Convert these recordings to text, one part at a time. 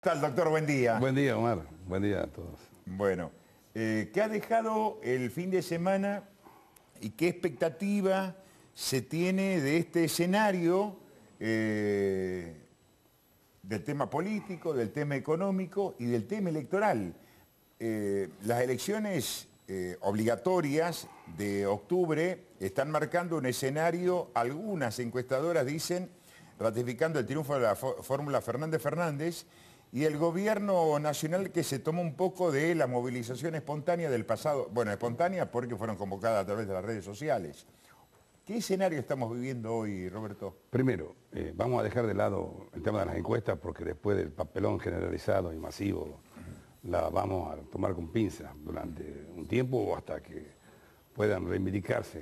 tal, doctor? Buen día. Buen día, Omar. Buen día a todos. Bueno, ¿qué ha dejado el fin de semana y qué expectativa se tiene de este escenario del tema político, del tema económico y del tema electoral? Las elecciones obligatorias de octubre están marcando un escenario, algunas encuestadoras dicen, ratificando el triunfo de la fórmula Fernández-Fernández y el gobierno nacional que se toma un poco de la movilización espontánea del pasado, bueno, espontánea porque fueron convocadas a través de las redes sociales. ¿Qué escenario estamos viviendo hoy, Roberto? Primero, vamos a dejar de lado el tema de las encuestas porque después del papelón generalizado y masivo la vamos a tomar con pinzas durante un tiempo o hasta que puedan reivindicarse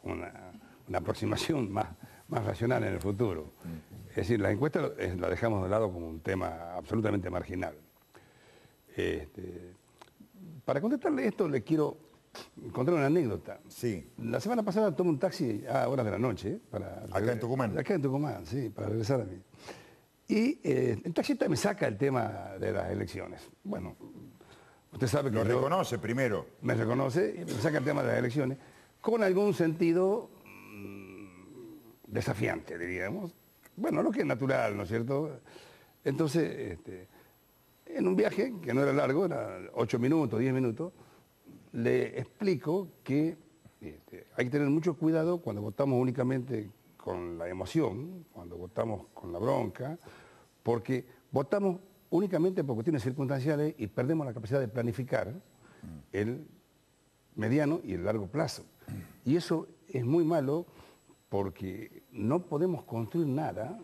una aproximación más racional en el futuro. Es decir, las encuestas las dejamos de lado como un tema absolutamente marginal. Para contestarle esto le quiero contar una anécdota. Sí. La semana pasada tomé un taxi a horas de la noche. ¿Acá en Tucumán? Acá en Tucumán, sí, para regresar a mí. Y el taxista me saca el tema de las elecciones. Bueno, usted sabe que lo reconoce primero. Me reconoce y me saca el tema de las elecciones con algún sentido desafiante, diríamos. Bueno, lo que es natural, ¿no es cierto? Entonces, en un viaje que no era largo, era 8 minutos, 10 minutos, le explico que hay que tener mucho cuidado cuando votamos únicamente con la emoción, cuando votamos con la bronca, porque votamos únicamente por cuestiones circunstanciales y perdemos la capacidad de planificar el mediano y el largo plazo. Y eso es muy malo porque no podemos construir nada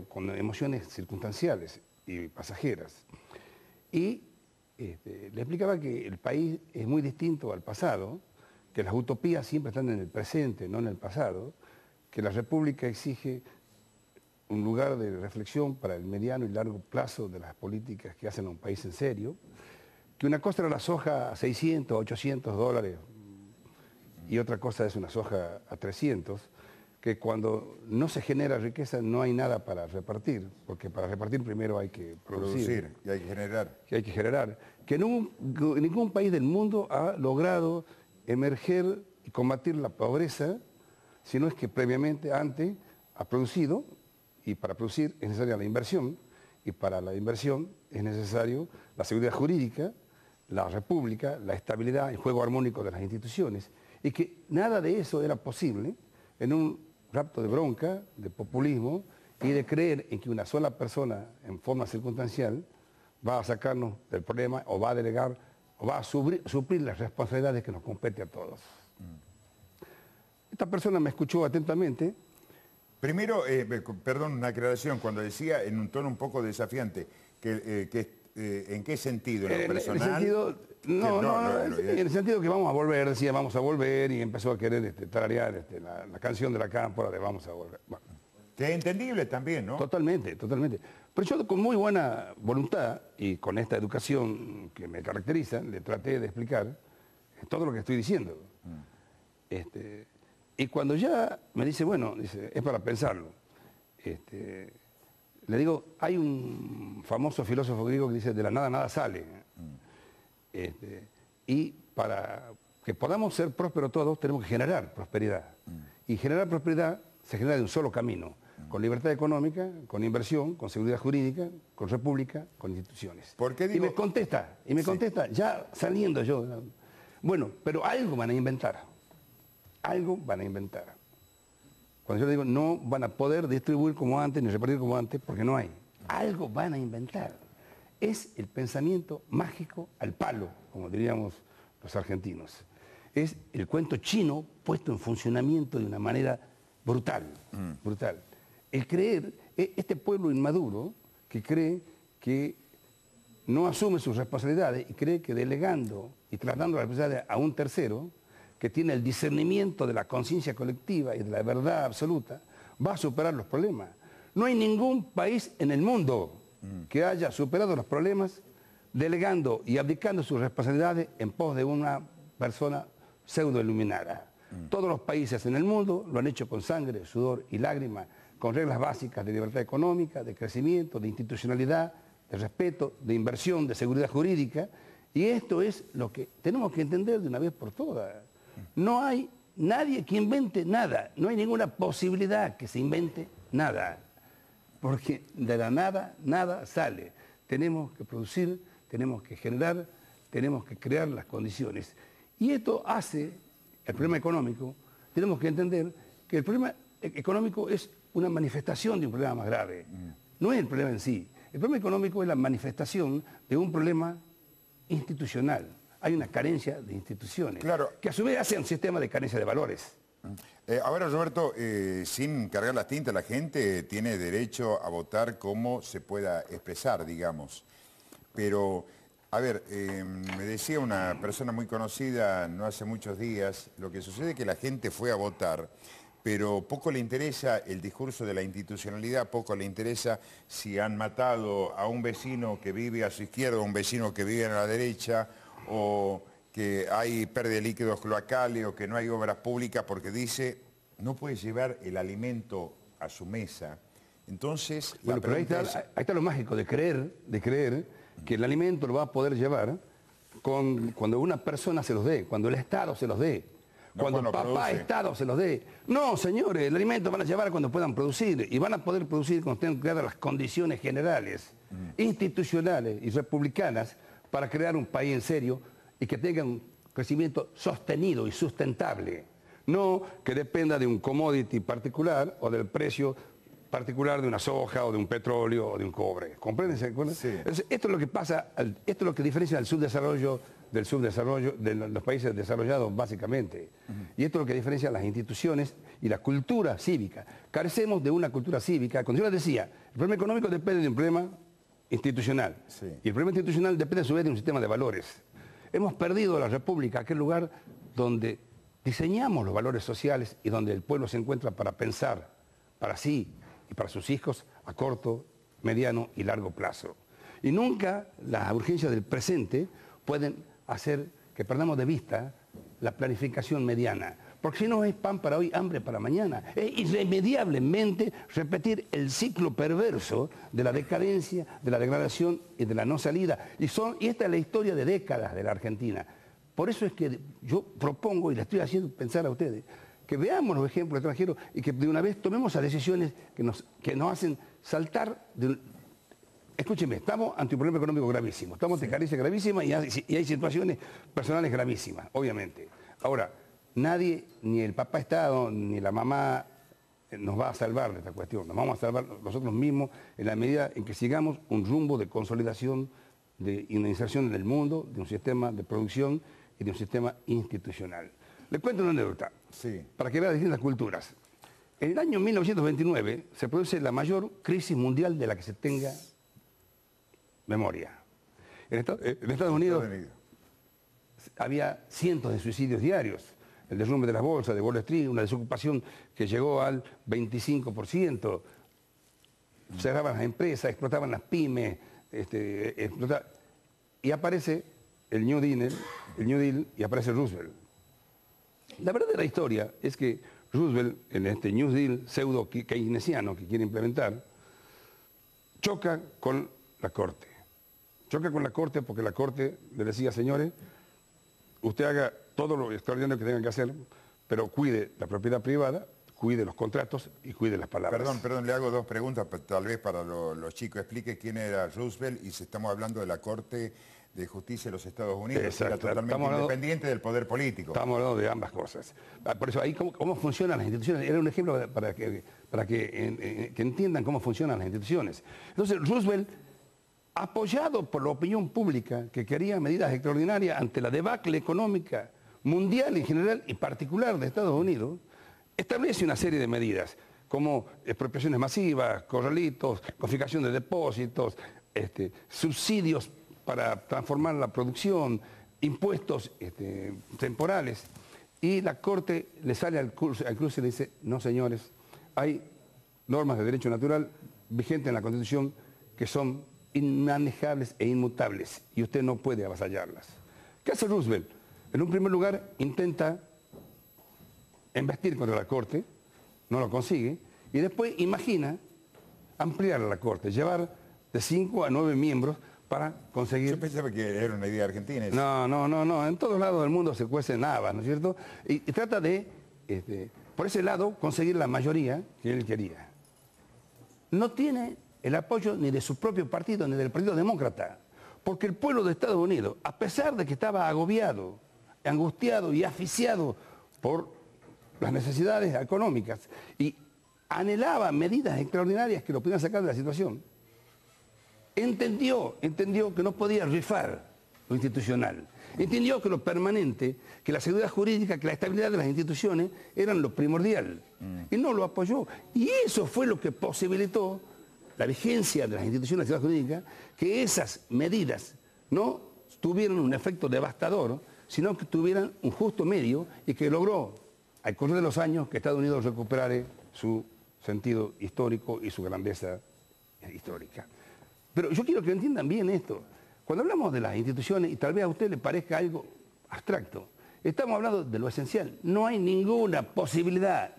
con emociones circunstanciales y pasajeras. Y le explicaba que el país es muy distinto al pasado, que las utopías siempre están en el presente, no en el pasado, que la República exige un lugar de reflexión para el mediano y largo plazo de las políticas que hacen a un país en serio, que una cosa era la soja a 600, 800 dólares y otra cosa es una soja a 300, que cuando no se genera riqueza no hay nada para repartir, porque para repartir primero hay que producir y hay que generar. Que ningún país del mundo ha logrado emerger y combatir la pobreza, sino es que previamente, antes, ha producido, y para producir es necesaria la inversión, y para la inversión es necesario la seguridad jurídica, la república, la estabilidad, el juego armónico de las instituciones, y que nada de eso era posible en un rapto de bronca, de populismo, y de creer en que una sola persona, en forma circunstancial, va a sacarnos del problema, o va a delegar, o va a suplir las responsabilidades que nos compete a todos. Esta persona me escuchó atentamente. Primero, perdón, una aclaración, cuando decía en un tono un poco desafiante, ¿en qué sentido? ¿En lo personal? En el sentido que vamos a volver, decía vamos a volver, y empezó a querer tararear la canción de la cámpora de vamos a volver. Bueno. Que es entendible también, ¿no? Totalmente, totalmente. Pero yo con muy buena voluntad y con esta educación que me caracteriza, le traté de explicar todo lo que estoy diciendo. Y cuando ya me dice, bueno, dice, es para pensarlo. Le digo, hay un famoso filósofo griego que dice, de la nada nada sale. Y para que podamos ser prósperos todos, tenemos que generar prosperidad. Y generar prosperidad se genera de un solo camino, con libertad económica, con inversión, con seguridad jurídica, con república, con instituciones. ¿Por qué digo? Y me contesta, ya saliendo yo, bueno, pero algo van a inventar. Algo van a inventar. Cuando yo le digo, no van a poder distribuir como antes, ni repartir como antes, porque no hay. Algo van a inventar. Es el pensamiento mágico al palo, como diríamos los argentinos. Es el cuento chino puesto en funcionamiento de una manera brutal, brutal. El creer, este pueblo inmaduro que cree que no asume sus responsabilidades y cree que delegando y tratando las responsabilidades a un tercero, que tiene el discernimiento de la conciencia colectiva y de la verdad absoluta, va a superar los problemas. No hay ningún país en el mundo que haya superado los problemas delegando y abdicando sus responsabilidades en pos de una persona pseudo-iluminada. Todos los países en el mundo lo han hecho con sangre, sudor y lágrimas, con reglas básicas de libertad económica, de crecimiento, de institucionalidad, de respeto, de inversión, de seguridad jurídica, y esto es lo que tenemos que entender de una vez por todas. No hay nadie que invente nada, no hay ninguna posibilidad que se invente nada, porque de la nada, nada sale. Tenemos que producir, tenemos que generar, tenemos que crear las condiciones. Y esto hace, el problema económico, tenemos que entender que el problema económico es una manifestación de un problema más grave. No es el problema en sí. El problema económico es la manifestación de un problema institucional. Hay una carencia de instituciones, claro, que a su vez hace un sistema de carencia de valores. Ahora, Roberto, sin cargar las tintas, la gente tiene derecho a votar como se pueda expresar, digamos. Pero, a ver, me decía una persona muy conocida no hace muchos días, lo que sucede es que la gente fue a votar, pero poco le interesa el discurso de la institucionalidad, poco le interesa si han matado a un vecino que vive a su izquierda, a un vecino que vive a la derecha, o que hay pérdida de líquidos cloacales, o que no hay obras públicas, porque dice, no puede llevar el alimento a su mesa. Entonces, bueno, pero ahí está lo mágico de creer que el alimento lo va a poder llevar cuando una persona se los dé, cuando el Estado se los dé. Cuando el papá Estado se los dé. No, señores, el alimento van a llevar cuando puedan producir, y van a poder producir cuando estén creadas las condiciones generales, institucionales y republicanas para crear un país en serio y que tenga un crecimiento sostenido y sustentable. No que dependa de un commodity particular o del precio particular de una soja o de un petróleo o de un cobre. ¿Comprenden? Sí. Esto es lo que pasa, esto es lo que diferencia al subdesarrollo del subdesarrollo de los países desarrollados básicamente. Y esto es lo que diferencia las instituciones y la cultura cívica. Carecemos de una cultura cívica. Cuando yo les decía, el problema económico depende de un problema institucional. Sí. Y el problema institucional depende a su vez de un sistema de valores. Hemos perdido la República, aquel lugar donde diseñamos los valores sociales y donde el pueblo se encuentra para pensar para sí y para sus hijos a corto, mediano y largo plazo. Y nunca las urgencias del presente pueden hacer que perdamos de vista la planificación mediana. Porque si no es pan para hoy, hambre para mañana. Es irremediablemente repetir el ciclo perverso de la decadencia, de la degradación y de la no salida. Y esta es la historia de décadas de la Argentina. Por eso es que yo propongo, y le estoy haciendo pensar a ustedes, que veamos los ejemplos extranjeros y que de una vez tomemos las decisiones que nos hacen saltar de... Escúcheme, estamos ante un problema económico gravísimo, estamos ante carencia gravísima y hay situaciones personales gravísimas, obviamente. Ahora, nadie, ni el papá Estado, ni la mamá nos va a salvar de esta cuestión. Nos vamos a salvar nosotros mismos en la medida en que sigamos un rumbo de consolidación, de iniciación en el mundo, de un sistema de producción y de un sistema institucional. Les cuento una anécdota, sí, para que vean distintas culturas. En el año 1929 se produce la mayor crisis mundial de la que se tenga memoria. En Estados Unidos había cientos de suicidios diarios, el derrumbe de las bolsas de Wall Street, una desocupación que llegó al 25%, cerraban las empresas, explotaban las pymes, y aparece el New Deal y aparece Roosevelt. La verdad de la historia es que Roosevelt, en este New Deal pseudo keynesiano que quiere implementar, choca con la Corte. Choca con la Corte porque la Corte le decía, señores, usted haga todo lo extraordinario que tenga que hacer, pero cuide la propiedad privada, cuide los contratos y cuide las palabras. Perdón, le hago dos preguntas, tal vez para los chicos. Explique quién era Roosevelt y si estamos hablando de la Corte de Justicia de los Estados Unidos, exacto, que era totalmente independiente del poder político. Estamos hablando de ambas cosas. Por eso ahí cómo funcionan las instituciones. Era un ejemplo para que entiendan cómo funcionan las instituciones. Entonces Roosevelt, apoyado por la opinión pública que quería medidas extraordinarias ante la debacle económica mundial en general y particular de Estados Unidos, establece una serie de medidas como expropiaciones masivas, corralitos, confiscación de depósitos, subsidios para transformar la producción, impuestos temporales. Y la Corte le sale al cruce y le dice, no señores, hay normas de derecho natural vigentes en la Constitución que son inmanejables e inmutables y usted no puede avasallarlas. ¿Qué hace Roosevelt? En un primer lugar intenta embestir contra la Corte, no lo consigue, y después imagina ampliar a la Corte, llevar de 5 a 9 miembros para conseguir... Yo pensaba que era una idea argentina. No. En todos lados del mundo se cuecen habas, ¿no es cierto? Y trata de, por ese lado, conseguir la mayoría que él quería. No tiene el apoyo ni de su propio partido, ni del Partido Demócrata. Porque el pueblo de Estados Unidos, a pesar de que estaba agobiado, angustiado y asfixiado por las necesidades económicas y anhelaba medidas extraordinarias que lo pudieran sacar de la situación, entendió que no podía rifar lo institucional. Entendió que lo permanente, que la seguridad jurídica, que la estabilidad de las instituciones eran lo primordial. Y no lo apoyó. Y eso fue lo que posibilitó la vigencia de las instituciones de la seguridad jurídica, que esas medidas no tuvieran un efecto devastador, sino que tuvieran un justo medio y que logró, al correr de los años, que Estados Unidos recuperara su sentido histórico y su grandeza histórica. Pero yo quiero que entiendan bien esto. Cuando hablamos de las instituciones, y tal vez a usted le parezca algo abstracto, estamos hablando de lo esencial. No hay ninguna posibilidad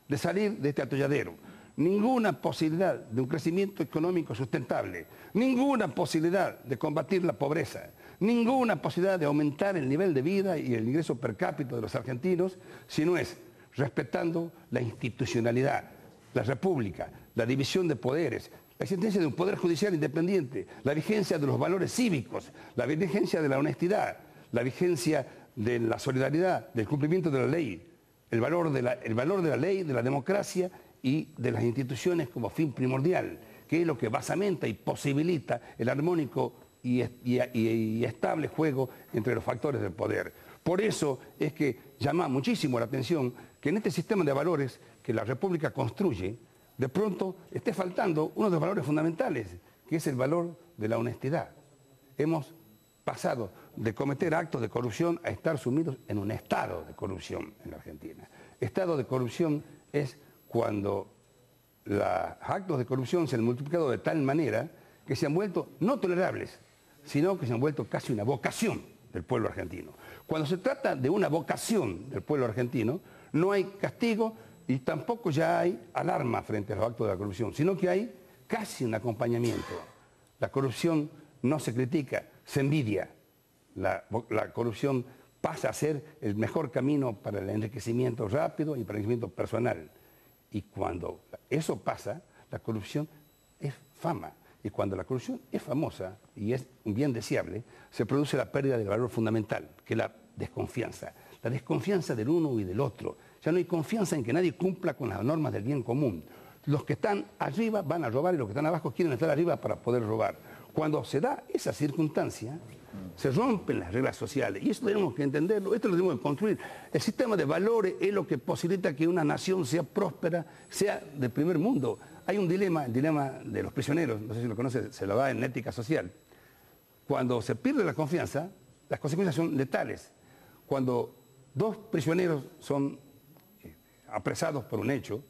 de salir de este atolladero. Ninguna posibilidad de un crecimiento económico sustentable, ninguna posibilidad de combatir la pobreza, ninguna posibilidad de aumentar el nivel de vida y el ingreso per cápita de los argentinos, si no es respetando la institucionalidad, la república, la división de poderes, la existencia de un poder judicial independiente, la vigencia de los valores cívicos, la vigencia de la honestidad, la vigencia de la solidaridad, del cumplimiento de la ley, el valor de la ley, de la democracia y de las instituciones como fin primordial, que es lo que basamenta y posibilita el armónico y estable juego entre los factores del poder. Por eso es que llama muchísimo la atención que en este sistema de valores que la República construye, de pronto esté faltando uno de los valores fundamentales, que es el valor de la honestidad. Hemos pasado de cometer actos de corrupción a estar sumidos en un estado de corrupción en la Argentina. Estado de corrupción es cuando los actos de corrupción se han multiplicado de tal manera que se han vuelto no tolerables, sino que se han vuelto casi una vocación del pueblo argentino. Cuando se trata de una vocación del pueblo argentino, no hay castigo y tampoco ya hay alarma frente a los actos de la corrupción, sino que hay casi un acompañamiento. La corrupción no se critica, se envidia. La corrupción pasa a ser el mejor camino para el enriquecimiento rápido y para el enriquecimiento personal. Y cuando eso pasa, la corrupción es fama. Y cuando la corrupción es famosa y es un bien deseable, se produce la pérdida del valor fundamental, que es la desconfianza. La desconfianza del uno y del otro. Ya no hay confianza en que nadie cumpla con las normas del bien común. Los que están arriba van a robar y los que están abajo quieren estar arriba para poder robar. Cuando se da esa circunstancia, se rompen las reglas sociales. Y eso tenemos que entenderlo, esto lo tenemos que construir. El sistema de valores es lo que posibilita que una nación sea próspera, sea del primer mundo. Hay un dilema, el dilema de los prisioneros, no sé si lo conoce, se lo da en ética social. Cuando se pierde la confianza, las consecuencias son letales. Cuando dos prisioneros son apresados por un hecho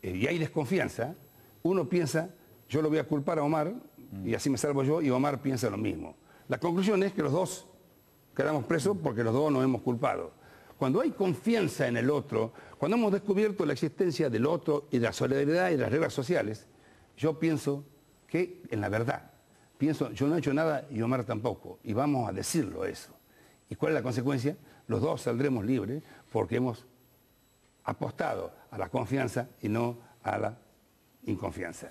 y hay desconfianza, uno piensa, yo lo voy a culpar a Omar y así me salvo yo, y Omar piensa lo mismo. La conclusión es que los dos quedamos presos porque los dos nos hemos culpado. Cuando hay confianza en el otro, cuando hemos descubierto la existencia del otro y de la solidaridad y de las reglas sociales, yo pienso que en la verdad, pienso, yo no he hecho nada y Omar tampoco, y vamos a decirlo eso. ¿Y cuál es la consecuencia? Los dos saldremos libres porque hemos apostado a la confianza y no a la inconfianza.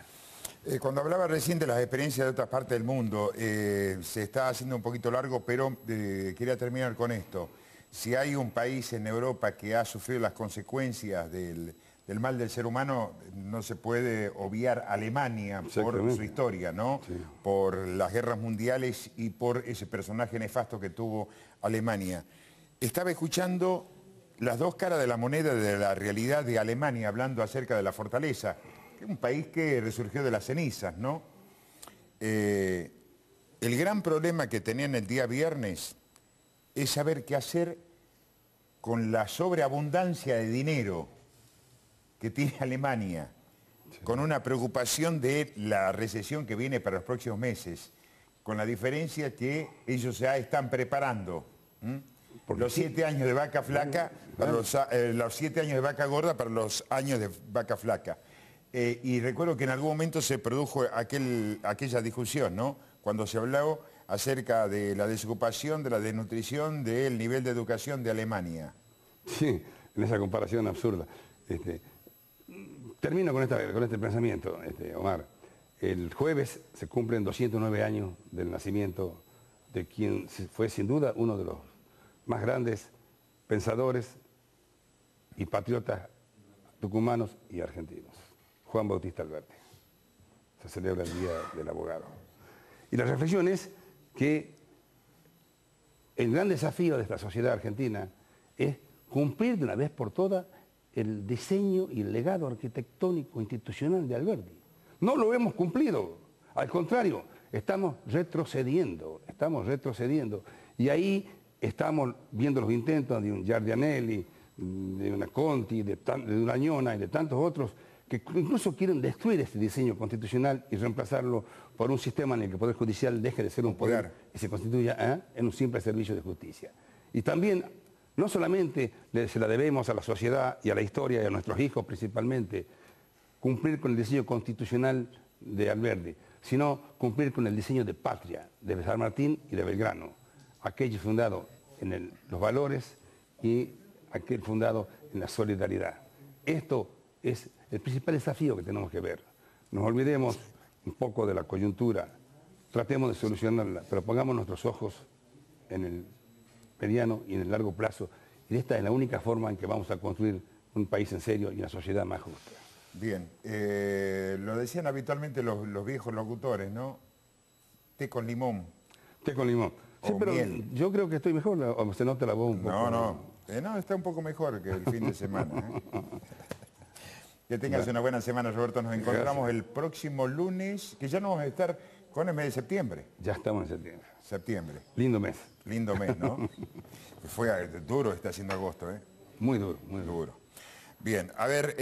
Cuando hablaba recién de las experiencias de otras partes del mundo, se está haciendo un poquito largo, pero quería terminar con esto. Si hay un país en Europa que ha sufrido las consecuencias del mal del ser humano, no se puede obviar Alemania por su historia, ¿no? Sí. Por las guerras mundiales y por ese personaje nefasto que tuvo Alemania. Estaba escuchando las dos caras de la moneda de la realidad de Alemania, hablando acerca de la fortaleza. Un país que resurgió de las cenizas, ¿no? El gran problema que tenían el día viernes es saber qué hacer con la sobreabundancia de dinero que tiene Alemania, con una preocupación de la recesión que viene para los próximos meses, con la diferencia que ellos ya están preparando. Los 7 años de vaca flaca, para los 7 años de vaca gorda para los años de vaca flaca. Y recuerdo que en algún momento se produjo aquella discusión, ¿no? Cuando se habló acerca de la desocupación, de la desnutrición, del nivel de educación de Alemania. Sí, en esa comparación absurda. Termino con este pensamiento, Omar. El jueves se cumplen 209 años del nacimiento de quien fue sin duda uno de los más grandes pensadores y patriotas tucumanos y argentinos, Juan Bautista Alberdi. Se celebra el Día del Abogado. Y la reflexión es que el gran desafío de esta sociedad argentina es cumplir de una vez por todas el diseño y el legado arquitectónico institucional de Alberdi. No lo hemos cumplido, al contrario, estamos retrocediendo. Y ahí estamos viendo los intentos de un Giardianelli, de una Conti, de una Añona y de tantos otros que incluso quieren destruir este diseño constitucional y reemplazarlo por un sistema en el que el Poder Judicial deje de ser un poder y se constituya en un simple servicio de justicia. Y también, no solamente se la debemos a la sociedad y a la historia y a nuestros hijos principalmente, cumplir con el diseño constitucional de Alberdi, sino cumplir con el diseño de patria de San Martín y de Belgrano, aquel fundado en los valores y aquel fundado en la solidaridad. Esto es el principal desafío que tenemos que ver. Nos olvidemos un poco de la coyuntura, tratemos de solucionarla, pero pongamos nuestros ojos en el mediano y en el largo plazo, y esta es la única forma en que vamos a construir un país en serio y una sociedad más justa. Bien, lo decían habitualmente los viejos locutores, ¿no? Té con limón. Té con limón. Sí, pero miel. Yo creo que estoy mejor, o se nota la voz un poco. No, está un poco mejor que el fin de semana. Que tengas una buena semana, Roberto. Nos encontramos el próximo lunes, que ya no vamos a estar con el mes de septiembre. Ya estamos en septiembre. Septiembre. Lindo mes. Lindo mes, ¿no? Fue duro, está haciendo agosto, ¿eh? Muy duro, muy duro. Bien, a ver...